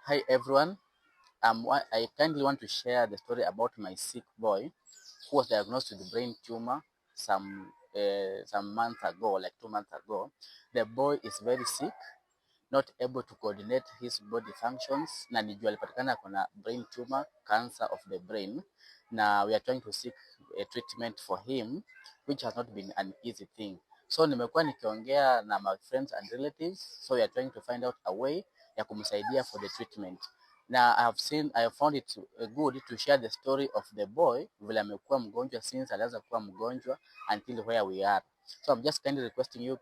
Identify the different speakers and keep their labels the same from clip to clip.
Speaker 1: Hi everyone. I kindly want to share the story about my sick boy who was diagnosed with brain tumor some months ago, like 2 months ago. The boy is very sick, not able to coordinate his body functions, na nijua alipatikana kuna brain tumor, cancer of the brain, na we are trying to seek a treatment for him, which has not been an easy thing. So nimekuwa nikiongea na my friends and relatives, so we are trying to find out a way ya kumsaidia for the treatment. Na I have found it good to share the story of the boy vile amekuwa mgonjwa since alianza kuwa mgonjwa until where we are. So I'm just kindly requesting you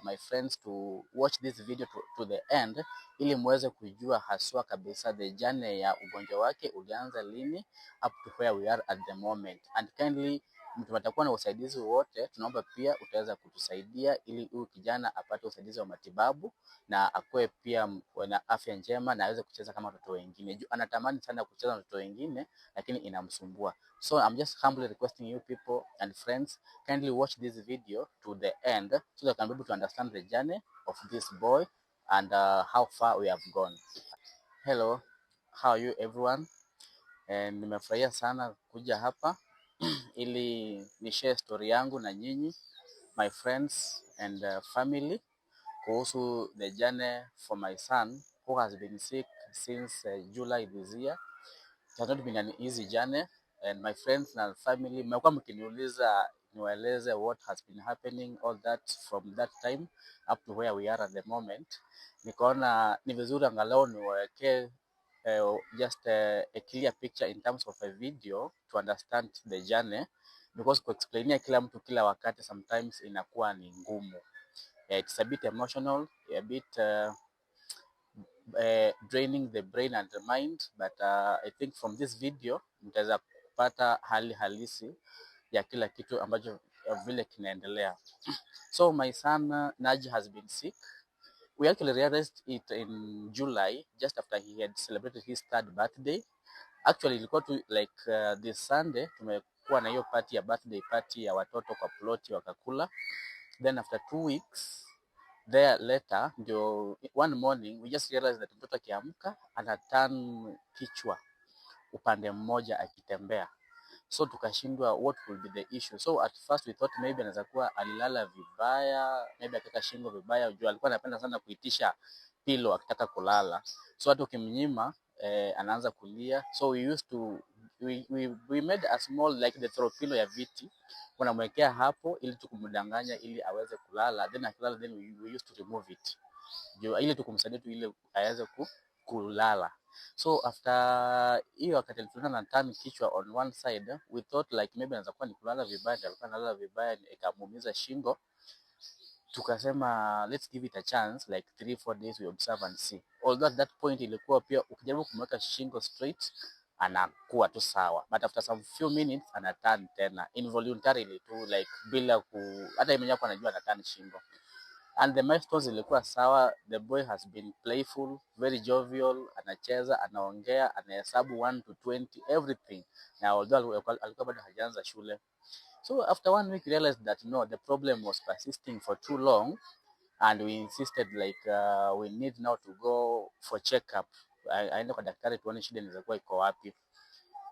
Speaker 1: my friends to watch this video to the end ili muweze kujua haswa kabisa the journey ya ugonjwa wake ulianza lini up to where we are at the moment. And kindly mtu atakuwa na usaidizi wote, tunaomba pia utaweza kutusaidia ili huyu kijana apate usaidizi wa matibabu na akue pia na afya njema na aweze kucheza kama watoto wengine. Anatamani sana kucheza na watoto wengine lakini inamsumbua. So I'm just humbly requesting you people and friends, kindly watch this video to the end so that you can be able to understand the journey of this boy and how far we have gone. Hello, how are you everyone? And nimefurahia sana kuja hapa ili ni share story yangu na nyinyi, my friends and family, kuhusu the journey for my son who has been sick since July this year. It has not been an easy journey, and my friends and family mmekuwa mkiniuliza niwaeleze what has been happening all that from that time up to where we are at the moment. Nikaona ni vizuri angalau niwawekee just a clear picture in terms of a video to understand the journey, because kuexplainia kila mtu kila wakati sometimes inakuwa ni ngumu. It's a bit emotional, a bit draining the brain and the mind, but I think from this video mtaweza kupata hali halisi ya kila kitu ambacho vile kinaendelea. So my son Naaji has been sick. We actually realized it in July, just after he had celebrated his 3rd birthday. Actually ilikuwa tu like this Sunday tumekuwa na hiyo party ya birthday party ya watoto kwa ploti wakakula. Then after 2 weeks there later, ndio one morning we just realized that mtoto akiamka anaturn kichwa upande mmoja akitembea. So tukashindwa what will be the issue. So at first we thought maybe anaweza kuwa alilala vibaya, maybe akaka shingo vibaya, juu alikuwa anapenda sana kuitisha pillow akitaka kulala. So hata ukimnyima anaanza kulia. So we made a small like the throw pillow ya viti, unamwekea hapo ili tukumdanganya ili aweze kulala, then akilala then we used to remove it ili tukumsaidia tu ile aweze kulala. So after hiyo wakati alituona na turn kichwa on one side, we thought like maybe anaweza kuwa ni kulala vibaya, alikuwa analala vibaya ikamuumiza shingo. Tukasema let's give it a chance, like 3-4 days we observe and see. Although at that point ilikuwa pia ukijaribu kumweka shingo straight anakuwa tu sawa, but after some few minutes ana turn tena involuntarily tu, like bila hata yeye mwenyewe anajua ana turn shingo. And the milestones ilikuwa sawa. The boy has been playful, very jovial, anacheza, anaongea, anahesabu 1 to 20 everything. Na although alikuwa bado hajaanza shule. So after 1 week we realized that no, the problem was persisting for too long, and we insisted like we need now to go for checkup. Aende kwa daktari tuone shida inaweza kuwa iko wapi.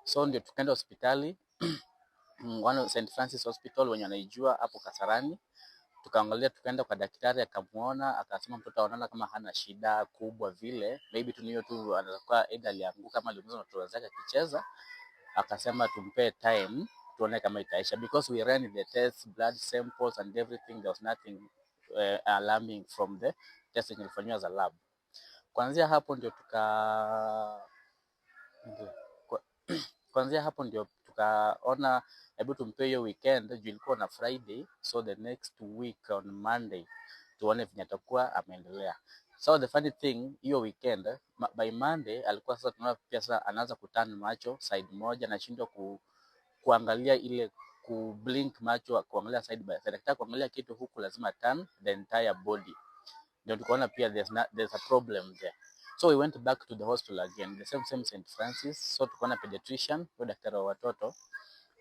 Speaker 1: So ndio tukaenda hospitali one of St. Francis Hospital wenye anaijua hapo Kasarani. Tukaangalia, tukaenda kwa daktari akamuona, akasema mtoto anaona kama hana shida kubwa vile, maybe tu niyo tu anakuwa either alianguka kama aliumizwa na mtoto wake akicheza. Akasema tumpe time tuone kama itaisha, because we ran the tests, blood samples and everything, there was nothing alarming from the testing ilifanywa as a lab. Kuanzia hapo ndio tukaona hebu tumpe hiyo weekend, juu ilikuwa na Friday, so the next week on Monday tuone vile atakuwa ameendelea. So the funny thing, hiyo weekend by Monday alikuwa sasa tunaona pia sasa anaanza kuturn macho side moja, anashindwa kuangalia ile blink macho, kuangalia side by side. Akitaka kuangalia kitu huku lazima turn the entire body. Ndio tukaona pia there's a problem there. So we went back to the hospital again, the same St. Francis. So tukaona pediatrician, kwa daktari wa watoto,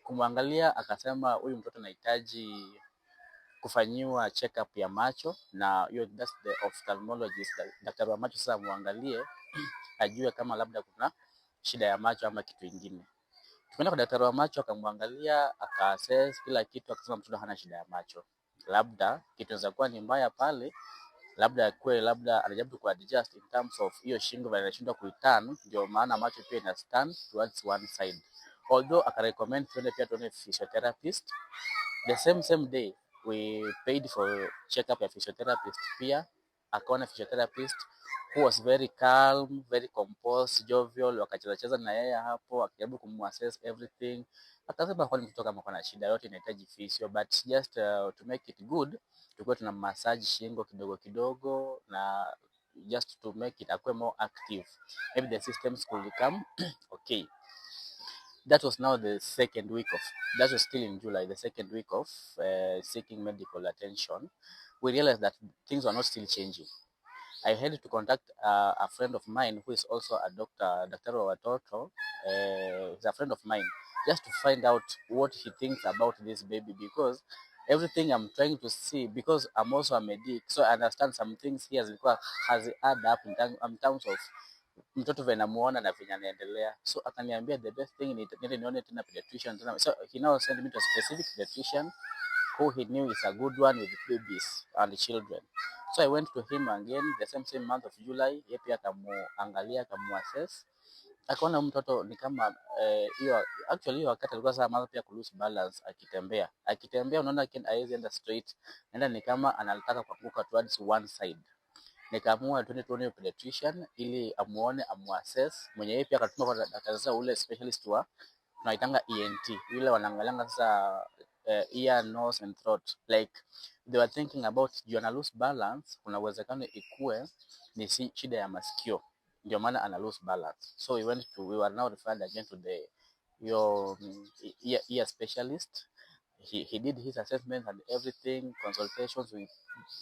Speaker 1: kumwangalia akasema huyu mtoto anahitaji kufanyiwa check-up ya macho, na that's the ophthalmologist, daktari wa macho sasa muangalie ajue kama labda kuna shida ya macho ama kitu ingine. Tukaenda kwa daktari wa macho, akamwangalia, akaassess kila kitu, akasema mtoto hana shida ya macho. Labda kitu inaweza kuwa ni mbaya pale, labda kwe labda anajaribu ku adjust in terms of hiyo shingo vile inashindwa kuiturn, ndio maana macho pia ina stand towards one side. Although akarecommend tuone physiotherapist. The same day we paid for check up ya physiotherapist pia. Akaona physiotherapist who was very calm, very composed, jovial. Wakacheza na yeye hapo, akijaribu kumassess everything. Akasema kwani mtoto kama kuna shida yote inahitaji physio, but just to make it good, tulikuwa tuna massage shingo kidogo kidogo, na just to make it akue more active, maybe the systems could become okay. That was now the second week of, that was still in July, the second week of seeking medical attention. We realized that things were not still changing. I had to contact a friend of mine who is also a doctor, Dr. Watoto. He's a friend of mine, just to find out what he thinks about this baby, because everything I'm trying to see, because I'm also a medic, so I understand some things here has add up in terms of mtoto vile namuona na vile anaendelea. So akaniambia the best thing ni nione tena pediatrician tena. So he now sent me to a specific pediatrician who he knew is a good one with babies and children. So I went to him again the same month of July. Yeye pia akamuangalia, akamuassess, akaona mtoto ni kama hiyo actually hiyo wakati alikuwa sasa pia ku lose balance akitembea, unaona hawezi enda straight, naenda ni kama anataka kuanguka towards one side. Nikaamua tuone pediatrician ili amuone, amuassess, mwenye yeye pia akatuma kwa daktari sasa ule specialist wa tunaitanga ENT, yule wanaangalia sasa ear, nose and throat. Like they were thinking about you ana lose balance, kuna uwezekano ikue ni shida ya masikio, ndio maana ana lose balance. So we were now referred again to the ear specialist. He did his assessment and everything, consultations with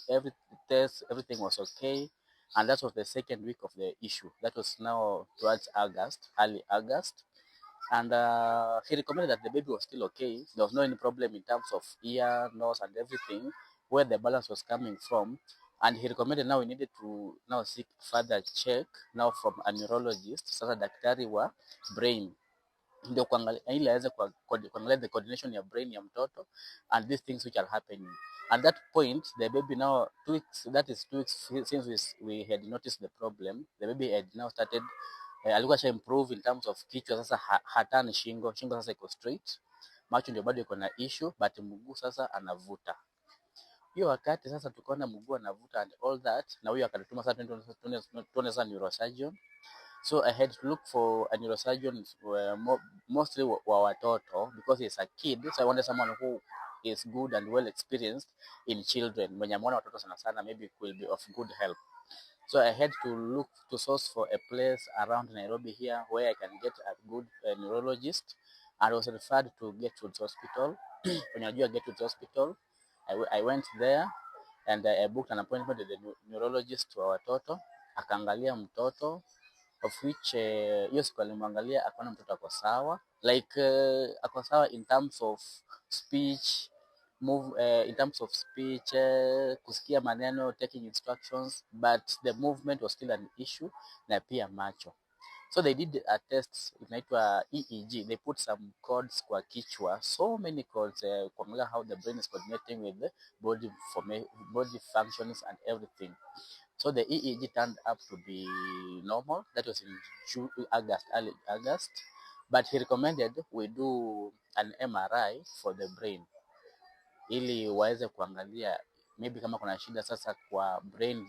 Speaker 1: every test, everything was okay. And that was the second week of the issue. That was now towards August, early August. And he recommended that the baby was still okay. There was no any problem in terms of ear, nose and everything, where the balance was coming from. And he recommended now we needed to now seek further check now from a neurologist, sasa daktari wa brain, ndio kuangalia ili aweze kuangalia the coordination ya brain ya mtoto and these things which are happening. At that point the baby now 2 weeks, that is 2 weeks since we had noticed the problem, the baby had now started alikuwa sha improve in terms of kichwa, sasa hatani shingo sasa iko straight, macho ndio bado iko na issue, but mguu sasa anavuta. Hiyo wakati sasa tukaona mguu anavuta and all that, na huyo akatutuma sasa tuone sasa neurosurgeon. So I had to look for a neurosurgeon, mostly wa watoto, because he's a kid. So I wanted someone who is good and well experienced in children. Mwenye ameona watoto sana sana, maybe will be of good help. So I had to look to source for a place around Nairobi here where I can get a good neurologist, and I was referred to Getwood Hospital. When I do Getwood Hospital, I went there and I booked an appointment with the neurologist wa watoto. Akaangalia mtoto, of which hiyo siku alimwangalia akaona mtoto ako sawa, like ako sawa in terms of speech, in terms of speech, kusikia maneno, taking instructions, but the movement was still an issue, na pia macho. So they did a test inaitwa EEG. They put some codes kwa kichwa, so many codes, kuangalia how the brain is coordinating with the body functions and everything. So the EEG turned up to be normal. That was in early August. But he recommended we do an MRI for the brain, ili waweze kuangalia maybe kama kuna shida sasa kwa brain,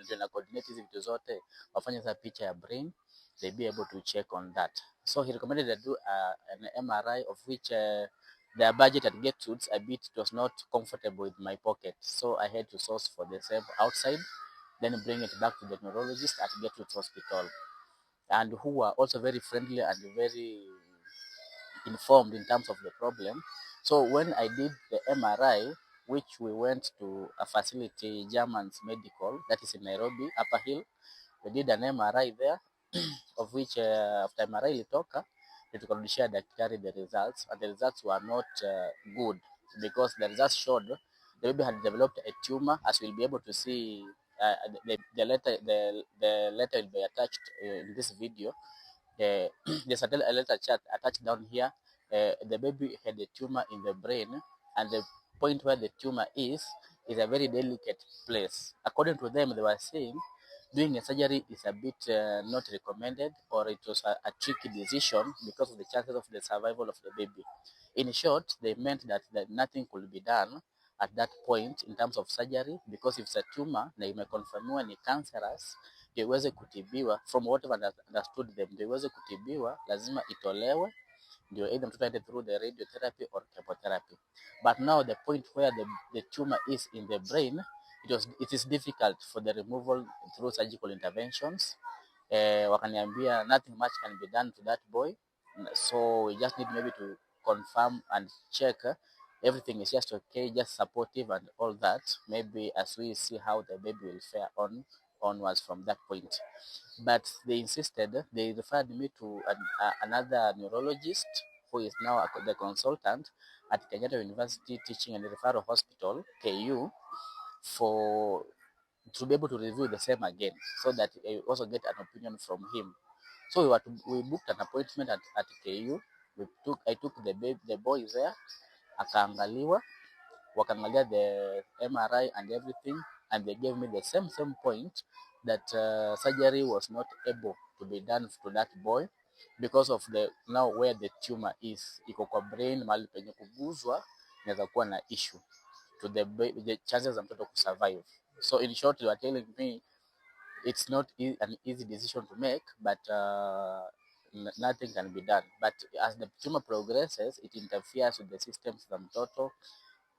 Speaker 1: ndio na coordinate hizi vitu zote, wafanye sasa picha ya brain, they be able to check on that. So he recommended that do an MRI, of which their budget at Getwoods a bit, it was not comfortable with my pocket. So I had to source for the same outside, then bring it back to the neurologist at Getwoods Hospital, and who were also very friendly and very informed in terms of the problem. So when I did the MRI, which we went to a facility, German's Medical, that is in Nairobi, Upper Hill, we did an MRI there, of which after MRI ilitoka, tukarudishia daktari the results, and the results were not good, because the results showed the baby had developed a tumor, as we'll be able to see the letter will be attached in this video. There's a letter chart attached down here. The baby had a tumor in the brain, and the point where the tumor is a very delicate place. According to them, they were saying doing a surgery is a bit not recommended, or it was a tricky decision because of the chances of the survival of the baby. In short, they meant that nothing could be done at that point in terms of surgery, because if it's a tumor na imekonfirmiwa ni cancerous, ndio iweze kutibiwa, from whatever understood them, ndio iweze kutibiwa lazima itolewe, ndio either mtoto aende through the radiotherapy or chemotherapy. But now the point where the tumor is in the brain, it is difficult for the removal through surgical interventions. Wakaniambia nothing much can be done to that boy, so we just need maybe to confirm and check everything is just okay, just supportive and all that, maybe as we see how the baby will fare onwards from that point. But they insisted, they referred me to another neurologist who is now the consultant at Kenyatta University Teaching and Referral Hospital, KU, for to be able to review the same again, so that I also get an opinion from him. So we booked an appointment at KU. I took the boy there, akaangaliwa, wakaangalia the MRI and everything, and they gave me the same point that surgery was not able to be done to that boy because of the now where the tumor is, iko kwa brain, mahali penye kuguzwa inaweza kuwa na issue to the chances za mtoto kusurvive. So in short, you are telling me it's not an easy decision to make, but nothing can be done. But as the tumor progresses, it interferes with the systems za mtoto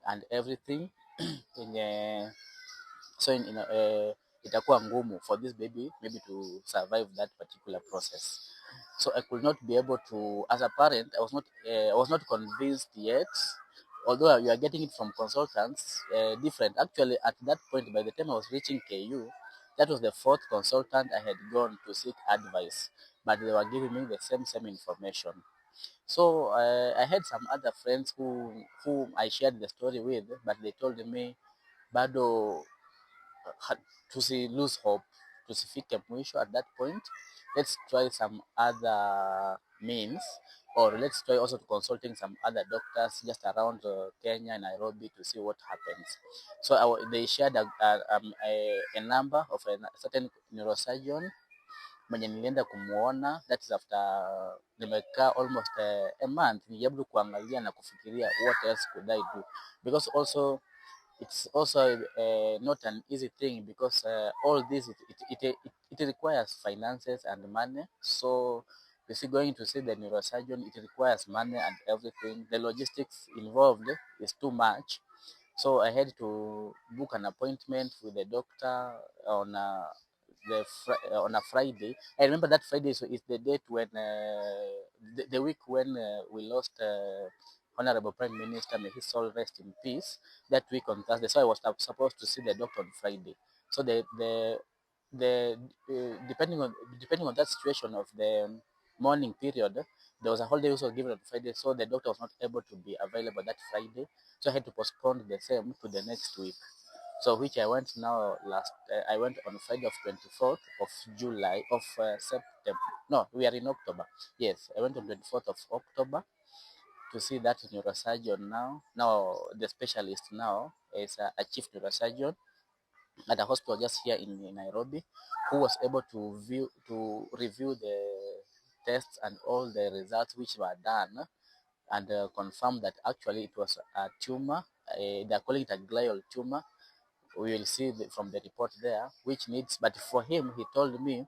Speaker 1: and everything. So itakuwa ngumu for this baby maybe to survive that particular process. So I could not be able to, as a parent, I was not convinced yet, although you are getting it from consultants, different. Actually, at that point, by the time I was reaching KU, that was the fourth consultant I had gone to seek advice, but they were giving me the same information. So I had some other friends whom I shared the story with, but they told me, bado lose hope, tusifike mwisho at that point. Let's try some other means, or let's try also to consulting some other doctors just around Kenya, Nairobi, to see what happens. So they shared a number of a certain neurosurgeon mwenye nilienda kumuona. That is after nimekaa almost a month, nijaribu kuangalia na kufikiria what else could I do, because also it's also not an easy thing, because all this it requires finances and money. So if you're going to see the neurosurgeon, it requires money and everything. The logistics involved is too much. So I had to book an appointment with the doctor on a Friday. I remember that Friday is the date when the week when we lost Honorable Prime Minister, may his soul rest in peace, that week on Thursday. So I was supposed to see the doctor on Friday. So depending on that situation of the morning period, there was a holiday also given on Friday, so the doctor was not able to be available that Friday. So I had to postpone the same to the next week. So which I went now I went on Friday of 24th of July of September. No, we are in October. Yes, I went on 24th of October to see that neurosurgeon now. Now the specialist now is a chief neurosurgeon at a hospital just here in Nairobi, who was able to review the tests and all the results which were done, and confirm that actually it was a tumor. They're calling it a glial tumor. We will see from the report there, which needs, but for him, he told me,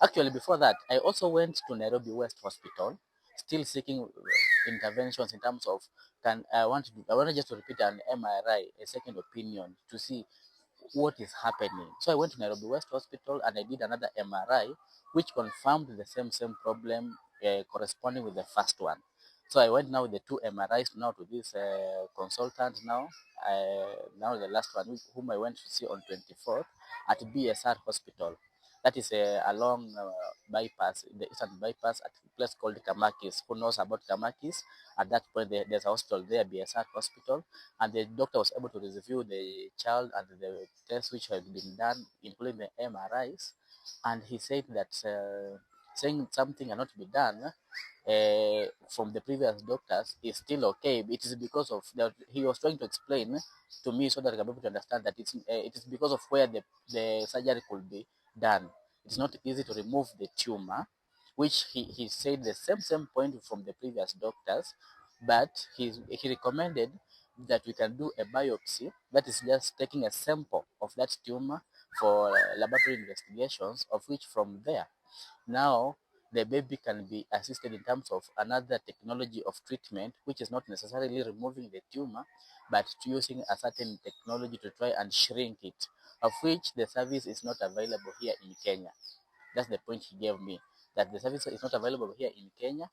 Speaker 1: actually before that, I also went to Nairobi West Hospital, still seeking interventions in terms of, I want just to repeat an MRI, a second opinion, to see what is happening. So I went to Nairobi West Hospital and I did another MRI, which confirmed the same problem corresponding with the first one. So I went now with the two MRIs now to this consultant now. Now the last one, whom I went to see on 24th at BSR Hospital. That is along bypass, the eastern bypass at a place called Kamakis. Who knows about Kamakis? At that point, there's a hospital there, BSR Hospital, and the doctor was able to review the child and the tests which had been done, including the MRIs, and he said that saying something cannot be done from the previous doctors is still okay. It is because of that he was trying to explain to me so that I can be able to understand that it is because of where the surgery could be done. It's not easy to remove the tumor, which he said the same point from the previous doctors, but he recommended that we can do a biopsy, that is just taking a sample of that tumor for laboratory investigations, of which from there now the baby can be assisted in terms of another technology of treatment, which is not necessarily removing the tumor, but using a certain technology to try and shrink it, of which the service is not available here in Kenya. That's the point he gave me, that the service is not available here in Kenya,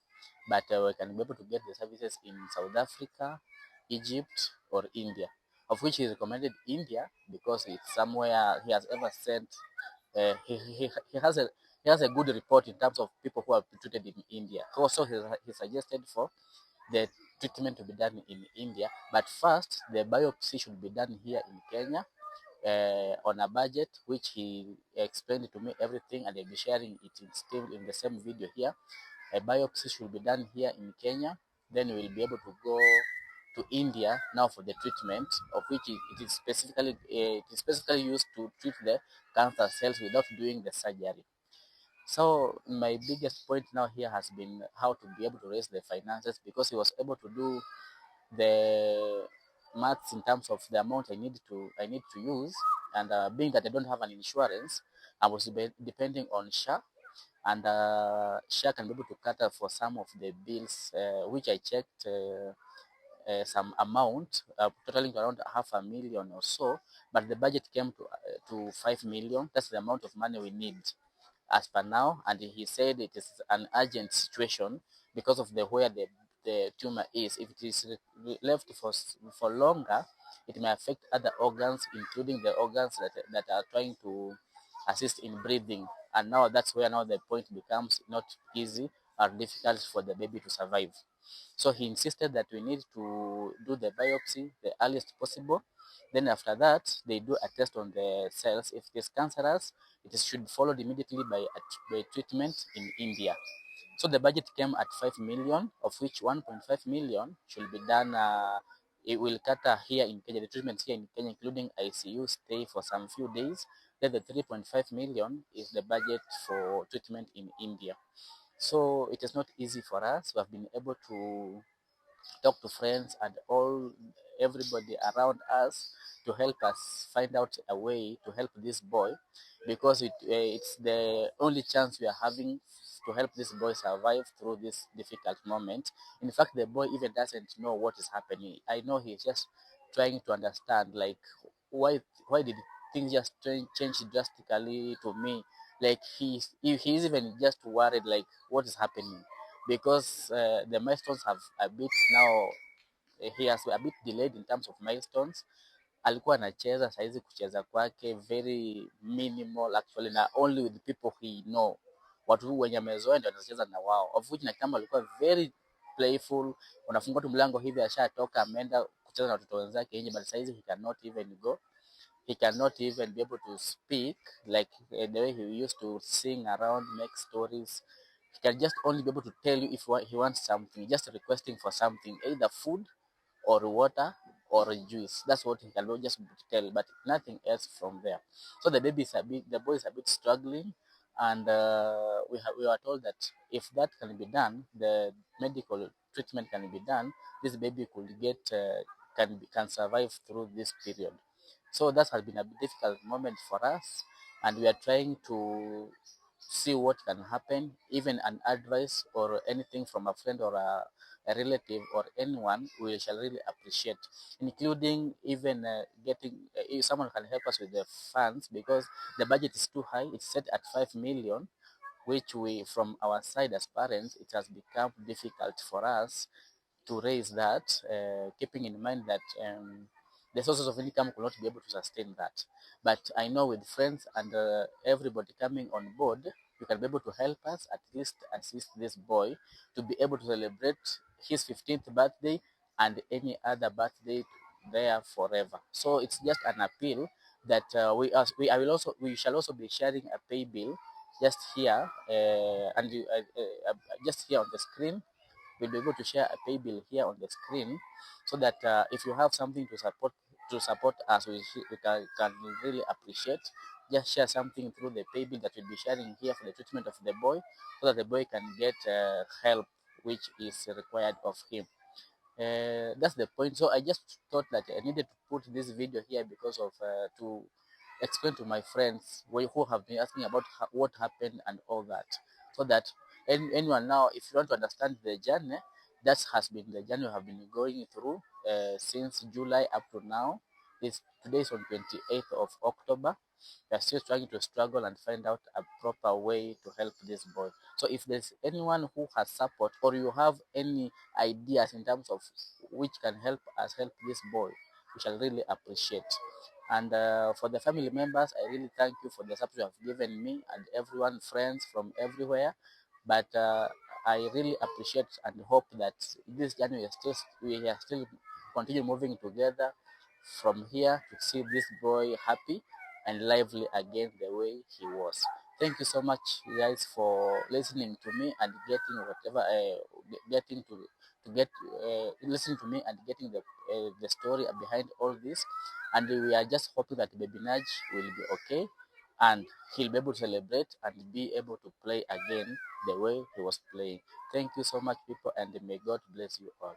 Speaker 1: but we can be able to get the services in South Africa, Egypt, or India, of which he recommended India because it's somewhere he has ever sent. He has a good report in terms of people who have been treated in India. Also, he suggested for the treatment to be done in India, but first the biopsy should be done here in Kenya on a budget, which he explained to me everything, and I'll be sharing it still in the same video here. A biopsy should be done here in Kenya, then we will be able to go to India now for the treatment, of which it is specifically used to treat the cancer cells without doing the surgery. So my biggest point now here has been how to be able to raise the finances, because he was able to do the maths in terms of the amount I need to use, and being that I don't have an insurance, I was depending on SHA, and SHA can be able to cater for some of the bills, which I checked some amount totaling around 500,000 or so, but the budget came to 5 million. That's the amount of money we need as per now, and he said it is an urgent situation because of where the tumor is. If it is left for longer, it may affect other organs, including the organs that are trying to assist in breathing. And now that's where now the point becomes not easy or difficult for the baby to survive. So he insisted that we need to do the biopsy the earliest possible. Then after that, they do a test on the cells. If it is cancerous, it should be followed immediately by treatment in India. So the budget came at 5 million, of which 1.5 million should be done. It will cater here in Kenya, the treatment here in Kenya, including ICU stay for some few days. Then the 3.5 million is the budget for treatment in India. So it is not easy for us. We have been able to talk to friends and everybody around us to help us find out a way to help this boy, because it's the only chance we are having to help this boy survive through this difficult moment. In fact, the boy even doesn't know what is happening. I know he's just trying to understand, like, why did things just change drastically to me. Like he's even just worried, like, what is happening, because the milestones have a bit now, he has a bit delayed in terms of milestones. Alikuwa anacheza, saizi kucheza kwake very minimal actually, na only with people he know, watu wenye amezoea ndio anacheza na wao, of which na kama alikuwa very playful, unafungua tu mlango hivi ashatoka ameenda kucheza na watoto wenzake nje, but saizi he cannot even go, he cannot even be able to speak like the way he used to sing around, make stories. He can just only be able to tell you if he wants something, just requesting for something, either food or water or juice. That's what he can just tell, but nothing else from there. So the boy is a bit struggling, and we were told that if that can be done, the medical treatment can be done, this baby could get can survive through this period. So that has been a difficult moment for us, and we are trying to see what can happen, even an advice or anything from a friend or a relative or anyone, we shall really appreciate, including even getting, if someone can help us with the funds, because the budget is too high. It's set at 5 million, which we, from our side as parents, it has become difficult for us to raise that, keeping in mind that the sources of income could not be able to sustain that. But I know with friends and everybody coming on board, you can be able to help us at least assist this boy to be able to celebrate his 15th birthday and any other birthday there forever. So it's just an appeal that we shall also be sharing a pay bill just here just here on the screen. We'll be able to share a pay bill here on the screen, so that if you have something to support us, we can really appreciate. Just share something through the pay bill that we'll be sharing here for the treatment of the boy, so that the boy can get help which is required of him. That's the point. So I just thought that I needed to put this video here because of to explain to my friends who have been asking about what happened and all that, so that anyone now, if you want to understand the journey, that has been the journey we have been going through since July up to now. Today is on 28th of October. We are still trying to struggle and find out a proper way to help this boy. So if there's anyone who has support, or you have any ideas in terms of which can help us help this boy, we shall really appreciate. And for the family members, I really thank you for the support you have given me and everyone, friends from everywhere. But I really appreciate and hope that this journey we are still continue moving together from here to see this boy happy and lively again the way he was. Thank you so much, guys, for listening to me and getting whatever getting to get listening to me and getting the story behind all this. And we are just hoping that baby Naj will be okay and he'll be able to celebrate and be able to play again the way he was playing. Thank you so much, people, and may God bless you all.